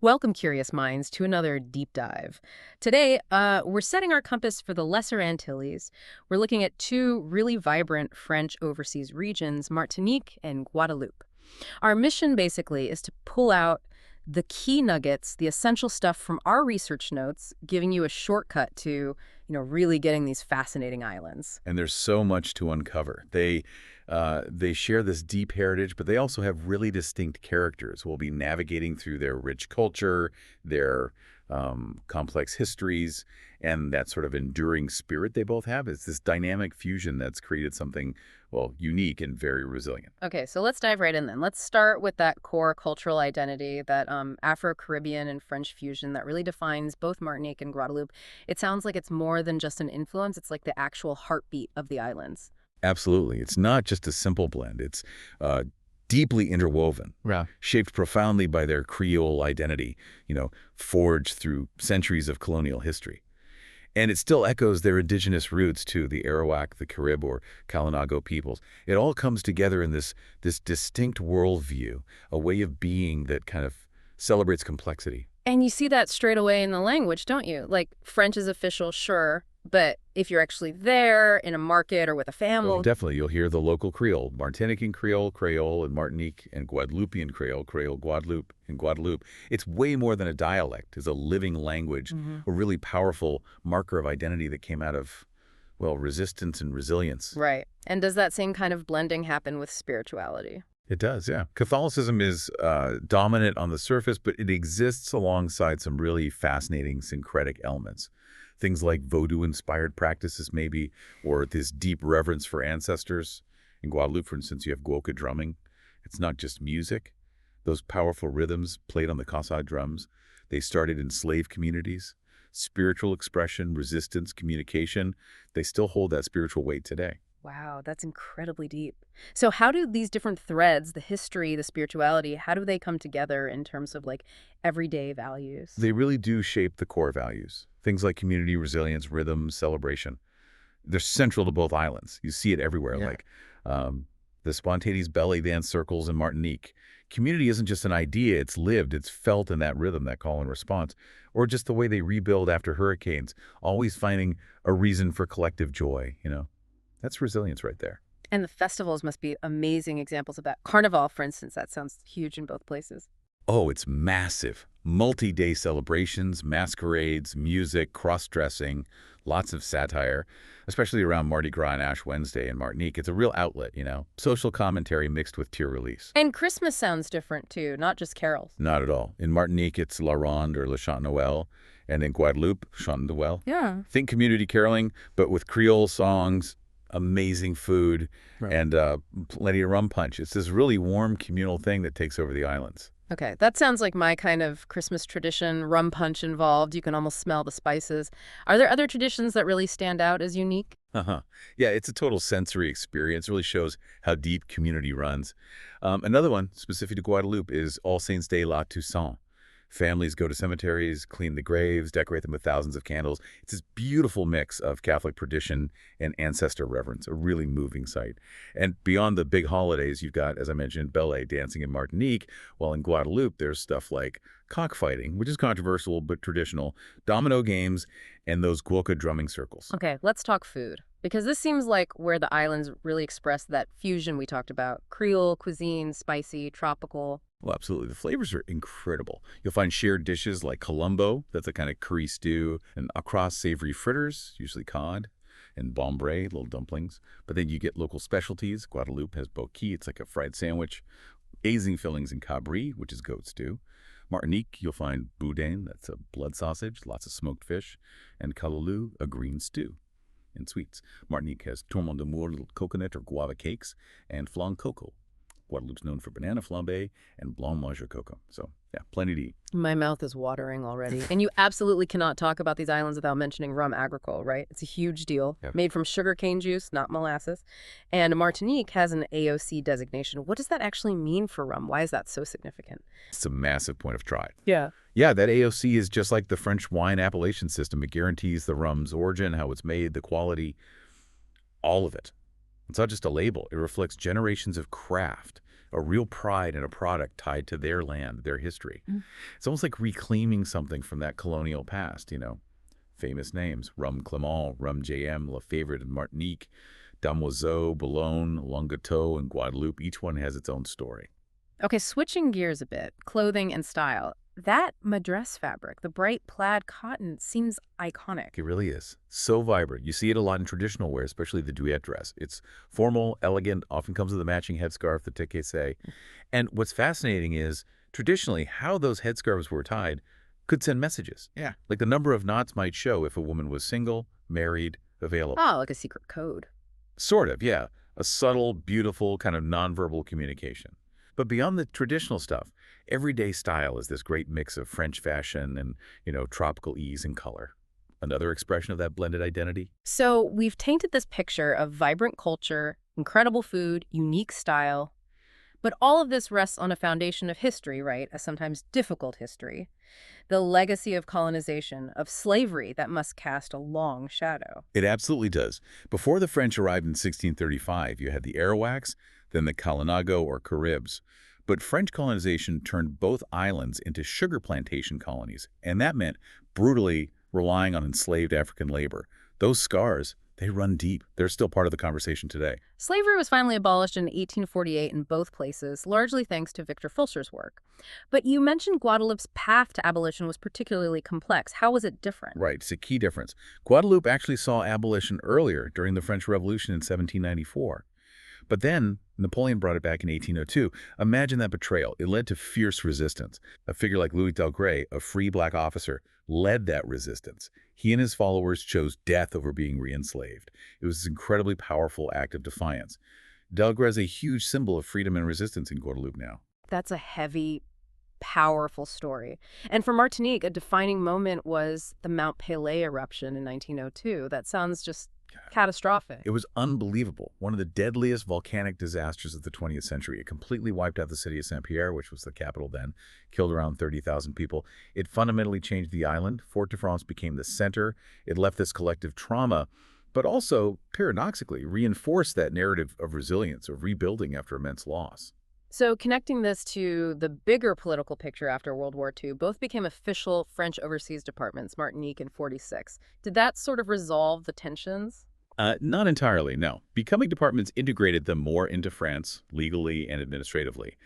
Welcome, curious minds, to another deep dive. Today, we're setting our compass for the Lesser Antilles. We're looking at two really vibrant French overseas regions, Martinique and Guadeloupe. Our mission, basically, is to pull out the key nuggets, the essential stuff from our research notes, giving you a shortcut to, really getting these fascinating islands. And there's so much to uncover. They share this deep heritage, but they also have really distinct characters. We'll be navigating through their rich culture, their complex histories, and that sort of enduring spirit they both have. It's this dynamic fusion that's created something, well, unique and very resilient. Okay, so let's dive right in then. Let's start with that core cultural identity, that Afro-Caribbean and French fusion that really defines both Martinique and Guadeloupe. It sounds like it's more than just an influence. It's like the actual heartbeat of the islands. Absolutely. It's not just a simple blend. It's deeply interwoven, Yeah. shaped profoundly by their Creole identity, forged through centuries of colonial history. And it still echoes their indigenous roots to the Arawak, the Carib, or Kalinago peoples. It all comes together in this distinct worldview, a way of being that kind of celebrates complexity. And you see that straight away in the language, don't you? Like, French is official, sure, but if you're actually there in a market or with a family... Oh, definitely, you'll hear the local Creole, Martinican Creole, Creole in Martinique, and Guadeloupean Creole, Creole Guadeloupe in Guadeloupe. It's way more than a dialect. It's a living language, a really powerful marker of identity that came out of, well, resistance and resilience. Right. And does that same kind of blending happen with spirituality? It does, yeah. Catholicism is dominant on the surface, but it exists alongside some really fascinating syncretic elements. Things like voodoo-inspired practices, maybe, or this deep reverence for ancestors. In Guadeloupe, for instance, you have guoca drumming. It's not just music. Those powerful rhythms played on the casa drums, they started in slave communities. Spiritual expression, resistance, communication, they still hold that spiritual weight today. Wow, that's incredibly deep. So how do these different threads, the history, the spirituality, how do they come together in terms of like everyday values? They really do shape the core values. Things like community resilience, rhythm, celebration. They're central to both islands. You see it everywhere, Yeah. like the spontaneous belly dance circles in Martinique. Community isn't just an idea, it's lived, it's felt in that rhythm, that call and response. Or just the way they rebuild after hurricanes, always finding a reason for collective joy. That's resilience right there. And the festivals must be amazing examples of that. Carnival, for instance, that sounds huge in both places. Oh, it's massive. Multi-day celebrations, masquerades, music, cross-dressing, lots of satire, especially around Mardi Gras and Ash Wednesday in Martinique. It's a real outlet. Social commentary mixed with tear release. And Christmas sounds different too, not just carols. Not at all. In Martinique, it's La Ronde or Le Chant Noël, and in Guadeloupe, Chant Noël. Yeah. Think community caroling, but with Creole songs, amazing food, Right. and plenty of rum punch. It's this really warm communal thing that takes over the islands. Okay, that sounds like my kind of Christmas tradition, rum punch involved. You can almost smell the spices. Are there other traditions that really stand out as unique? Yeah, it's a total sensory experience. It really shows how deep community runs. Another one, specific to Guadeloupe, is All Saints' Day La Toussaint. Families go to cemeteries, clean the graves, decorate them with thousands of candles. It's this beautiful mix of Catholic tradition and ancestor reverence, a really moving sight. And beyond the big holidays, you've got, as I mentioned, ballet dancing in Martinique, while in Guadeloupe, there's stuff like cockfighting, which is controversial but traditional, domino games, and those guoca drumming circles. Okay, let's talk food. Because this seems like where the islands really express that fusion we talked about. Creole cuisine, spicy, tropical. Well, absolutely. The flavors are incredible. You'll find shared dishes like colombo, that's a kind of curry stew, and across savory fritters, usually cod, and bombray, little dumplings. But then you get local specialties. Guadeloupe has boquille, it's like a fried sandwich. Amazing fillings in cabri, which is goat stew. Martinique, you'll find boudin, that's a blood sausage, lots of smoked fish, and kalalou, a green stew. And sweets. Martinique has tourment d'amour, little coconut or guava cakes, and flan coco. Guadeloupe's known for banana flambe and blanc mange coco. So, yeah, plenty to eat. My mouth is watering already. And you absolutely cannot talk about these islands without mentioning rum agricole, right? It's a huge deal. Yep. Made from sugarcane juice, not molasses. And Martinique has an AOC designation. What does that actually mean for rum? Why is that so significant? It's a massive point of pride. Yeah. Yeah, that AOC is just like the French wine appellation system. It guarantees the rum's origin, how it's made, the quality, all of it. It's not just a label. It reflects generations of craft, a real pride in a product tied to their land, their history. Mm. It's almost like reclaiming something from that colonial past, Famous names, Rum Clement, Rum JM, La Favorite and Martinique, Damoiseau, Boulogne, Languedoc, and Guadeloupe. Each one has its own story. Okay, switching gears a bit, clothing and style. That madress fabric, the bright plaid cotton, seems iconic. It really is. So vibrant. You see it a lot in traditional wear, especially the duet dress. It's formal, elegant, often comes with a matching headscarf, the tekese. And what's fascinating is, traditionally, how those headscarves were tied could send messages. Yeah. Like the number of knots might show if a woman was single, married, available. Oh, like a secret code. Sort of, yeah. A subtle, beautiful, kind of nonverbal communication. But beyond the traditional stuff, everyday style is this great mix of French fashion and, tropical ease and color. Another expression of that blended identity. So we've tainted this picture of vibrant culture, incredible food, unique style. But all of this rests on a foundation of history, right? A sometimes difficult history. The legacy of colonization, of slavery that must cast a long shadow. It absolutely does. Before the French arrived in 1635, you had the Arawaks, then the Kalinago or Caribs. But French colonization turned both islands into sugar plantation colonies, and that meant brutally relying on enslaved African labor. Those scars, they run deep. They're still part of the conversation today. Slavery was finally abolished in 1848 in both places, largely thanks to Victor Fulcher's work. But you mentioned Guadeloupe's path to abolition was particularly complex. How was it different? Right, it's a key difference. Guadeloupe actually saw abolition earlier during the French Revolution in 1794. But then Napoleon brought it back in 1802. Imagine that betrayal. It led to fierce resistance. A figure like Louis Delgray, a free black officer, led that resistance. He and his followers chose death over being re-enslaved. It was an incredibly powerful act of defiance. Delgray is a huge symbol of freedom and resistance in Guadeloupe now. That's a heavy, powerful story. And for Martinique, a defining moment was the Mount Pelée eruption in 1902. That sounds just catastrophic. It was unbelievable. One of the deadliest volcanic disasters of the 20th century. It completely wiped out the city of Saint-Pierre, which was the capital then, killed around 30,000 people. It fundamentally changed the island. Fort-de-France became the center. It left this collective trauma, but also, paradoxically, reinforced that narrative of resilience, of rebuilding after immense loss. So connecting this to the bigger political picture after World War II, both became official French overseas departments, Martinique in 46. Did that sort of resolve the tensions? Not entirely, no. Becoming departments integrated them more into France, legally and administratively.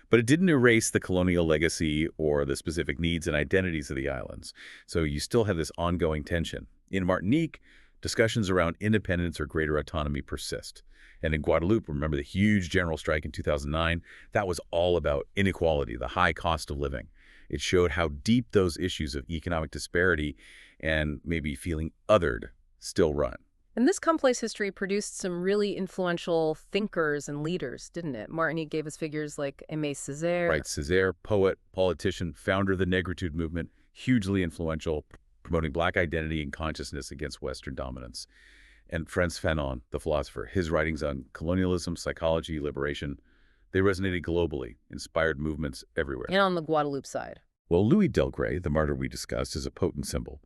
But it didn't erase the colonial legacy or the specific needs and identities of the islands. So you still have this ongoing tension. In Martinique, discussions around independence or greater autonomy persist. And in Guadeloupe, remember the huge general strike in 2009? That was all about inequality, the high cost of living. It showed how deep those issues of economic disparity and maybe feeling othered still run. And this complex history produced some really influential thinkers and leaders, didn't it? Martinique gave us figures like Aimé Césaire. Right, Césaire, poet, politician, founder of the Negritude movement, hugely influential, promoting Black identity and consciousness against Western dominance. And Frantz Fanon, the philosopher, his writings on colonialism, psychology, liberation, they resonated globally, inspired movements everywhere. And on the Guadeloupe side. Well, Louis Delgray, the martyr we discussed, is a potent symbol.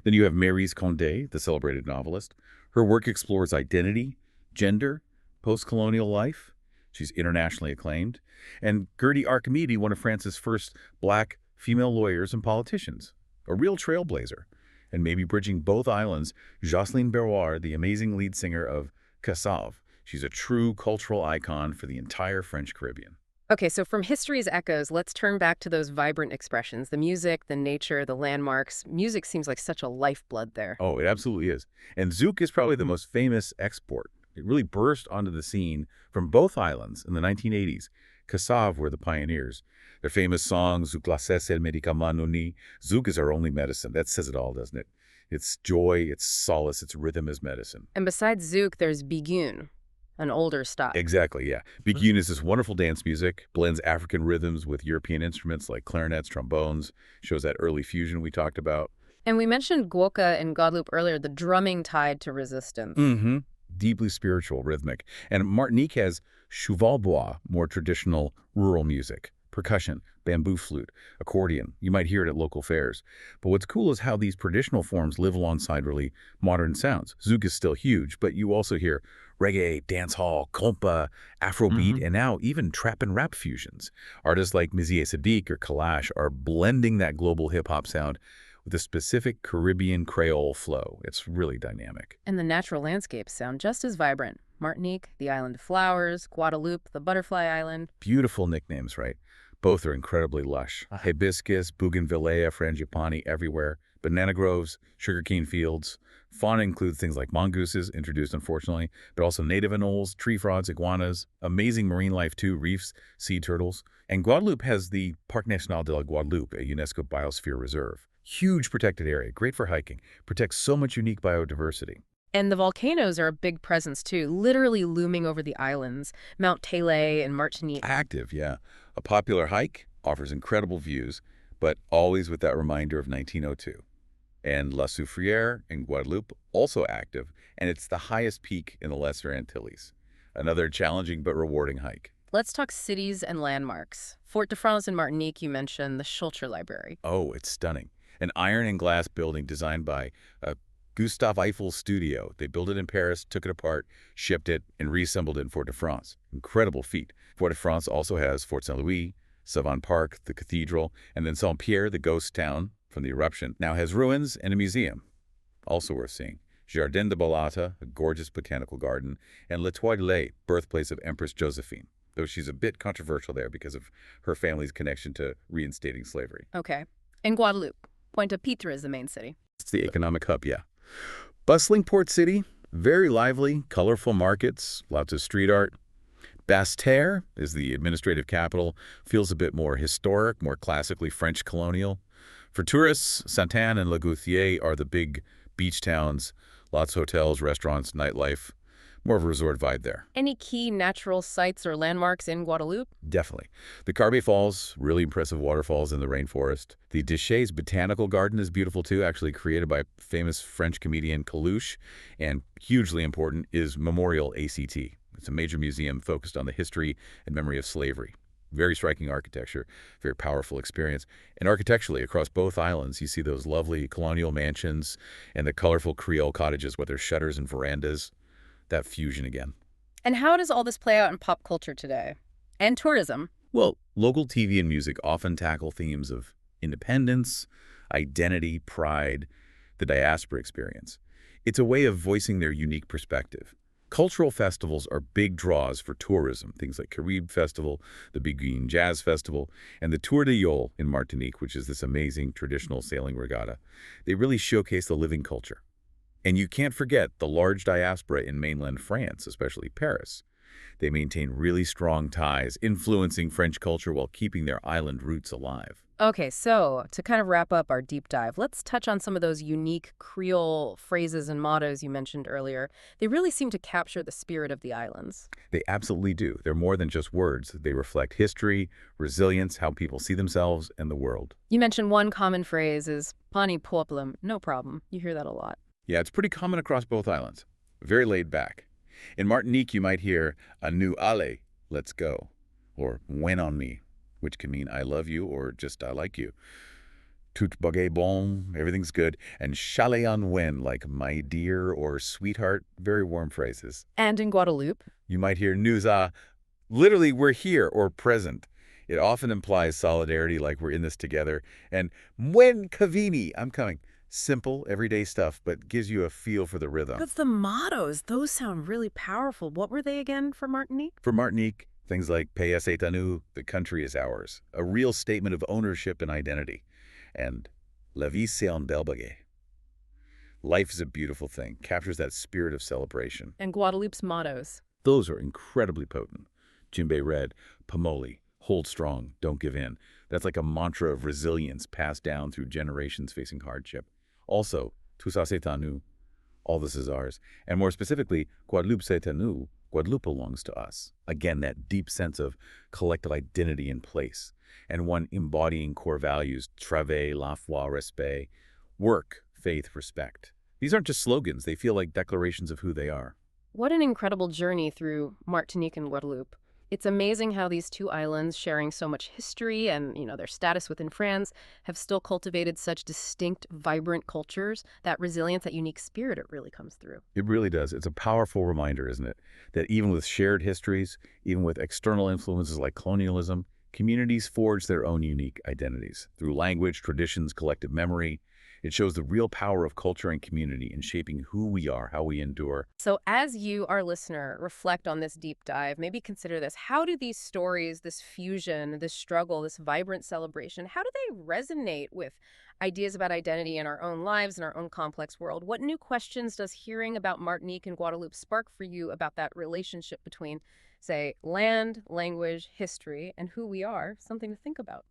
Then you have Maryse Condé, the celebrated novelist. Her work explores identity, gender, post-colonial life. She's internationally acclaimed. And Gertie Archimedes, one of France's first Black female lawyers and politicians, a real trailblazer. And maybe bridging both islands, Jocelyne Berroir, the amazing lead singer of Cassave. She's a true cultural icon for the entire French Caribbean. Okay, so from history's echoes, let's turn back to those vibrant expressions, the music, the nature, the landmarks. Music seems like such a lifeblood there. Oh, it absolutely is. And zouk is probably the most famous export. It really burst onto the scene from both islands in the 1980s. Cassave were the pioneers. Their famous song, Zouk glacé, c'est le médicament non ni. Zouk is our only medicine. That says it all, doesn't it? It's joy, it's solace, it's rhythm is medicine. And besides zouk, there's bigoun, an older style. Exactly, yeah. Bigoun is this wonderful dance music, blends African rhythms with European instruments like clarinets, trombones, shows that early fusion we talked about. And we mentioned guoka and Guadeloupe earlier, the drumming tied to resistance. Mm-hmm. Deeply spiritual, rhythmic. And Martinique has cheval bois, more traditional rural music, percussion, bamboo flute, accordion. You might hear it at local fairs. But what's cool is how these traditional forms live alongside really modern sounds. Zouk is still huge, but you also hear reggae, dancehall, compa, Afrobeat, and now even trap and rap fusions. Artists like Mizzy Sadiq or Kalash are blending that global hip-hop sound with a specific Caribbean Creole flow. It's really dynamic. And the natural landscapes sound just as vibrant. Martinique, the island of flowers; Guadeloupe, the butterfly island. Beautiful nicknames, right? Both are incredibly lush. Hibiscus, bougainvillea, frangipani everywhere. Banana groves, sugarcane fields. Fauna includes things like mongooses, introduced unfortunately, but also native anoles, tree frogs, iguanas. Amazing marine life too, reefs, sea turtles. And Guadeloupe has the Parc National de la Guadeloupe, a UNESCO Biosphere Reserve. Huge protected area, great for hiking, protects so much unique biodiversity. And the volcanoes are a big presence too, literally looming over the islands. Mount Tele and Martinique. Active, yeah. A popular hike, offers incredible views, but always with that reminder of 1902. And La Soufrière in Guadeloupe, also active, and it's the highest peak in the Lesser Antilles. Another challenging but rewarding hike. Let's talk cities and landmarks. Fort de France in Martinique, you mentioned, the Schulcher Library. Oh, it's stunning. An iron and glass building designed by Gustave Eiffel's studio. They built it in Paris, took it apart, shipped it, and reassembled it in Fort de France. Incredible feat. Fort de France also has Fort Saint-Louis, Savane Park, the cathedral, and then Saint-Pierre, the ghost town from the eruption, now has ruins and a museum. Also worth seeing. Jardin de Balata, a gorgeous botanical garden, and Le Toilet, birthplace of Empress Josephine, though she's a bit controversial there because of her family's connection to reinstating slavery. Okay. In Guadeloupe, Pointe-à-Pitre is the main city. It's the economic hub, yeah. Bustling port city, very lively, colorful markets, lots of street art. Basse-Terre is the administrative capital, feels a bit more historic, more classically French colonial. For tourists, Sainte-Anne and Le Gouthier are the big beach towns, lots of hotels, restaurants, nightlife, more of a resort vibe there. Any key natural sites or landmarks in Guadeloupe? Definitely. The Carbet Falls, really impressive waterfalls in the rainforest. The Deschets Botanical Garden is beautiful too, actually created by famous French comedian Coluche. And hugely important is Memorial ACT. It's a major museum focused on the history and memory of slavery. Very striking architecture, very powerful experience. And architecturally, across both islands, you see those lovely colonial mansions and the colorful Creole cottages with their shutters and verandas. That fusion again. And how does all this play out in pop culture today? And tourism? Well, local TV and music often tackle themes of independence, identity, pride, the diaspora experience. It's a way of voicing their unique perspective. Cultural festivals are big draws for tourism, things like Caribe Festival, the Beguine Jazz Festival, and the Tour de Yole in Martinique, which is this amazing traditional sailing regatta. They really showcase the living culture. And you can't forget the large diaspora in mainland France, especially Paris. They maintain really strong ties, influencing French culture while keeping their island roots alive. Okay, so to kind of wrap up our deep dive, let's touch on some of those unique Creole phrases and mottos you mentioned earlier. They really seem to capture the spirit of the islands. They absolutely do. They're more than just words. They reflect history, resilience, how people see themselves and the world. You mentioned one common phrase is "Pani problem," no problem. You hear that a lot. Yeah, it's pretty common across both islands. Very laid back. In Martinique, you might hear a nous allez, let's go, or when on me, which can mean I love you or just I like you. Tout bagay bon, everything's good, and chalet en when, like my dear or sweetheart, very warm phrases. And in Guadeloupe? You might hear nous a, literally we're here or present. It often implies solidarity, like we're in this together, and mwen kavini, I'm coming. Simple, everyday stuff, but gives you a feel for the rhythm. That's the mottos. Those sound really powerful. What were they again for Martinique? For Martinique, things like Pays est à nous, the country is ours, a real statement of ownership and identity. And La vie c'est un bel bagay. Life is a beautiful thing, captures that spirit of celebration. And Guadeloupe's mottos? Those are incredibly potent. Jimbe Red, Pamoli, hold strong, don't give in. That's like a mantra of resilience passed down through generations facing hardship. Also, tout ça c'est à nous, all this is ours. And more specifically, Guadeloupe c'est à nous, Guadeloupe belongs to us. Again, that deep sense of collective identity in place. And one embodying core values, travail, la foi, respect, work, faith, respect. These aren't just slogans, they feel like declarations of who they are. What an incredible journey through Martinique and Guadeloupe. It's amazing how these two islands, sharing so much history and, their status within France, have still cultivated such distinct, vibrant cultures. That resilience, that unique spirit, it really comes through. It really does. It's a powerful reminder, isn't it? That even with shared histories, even with external influences like colonialism, communities forge their own unique identities. Through language, traditions, collective memory, it shows the real power of culture and community in shaping who we are, how we endure. So, as you, our listener, reflect on this deep dive, maybe consider this. How do these stories, this fusion, this struggle, this vibrant celebration, how do they resonate with ideas about identity in our own lives, in our own complex world? What new questions does hearing about Martinique and Guadeloupe spark for you about that relationship between, say, land, language, history, and who we are? Something to think about.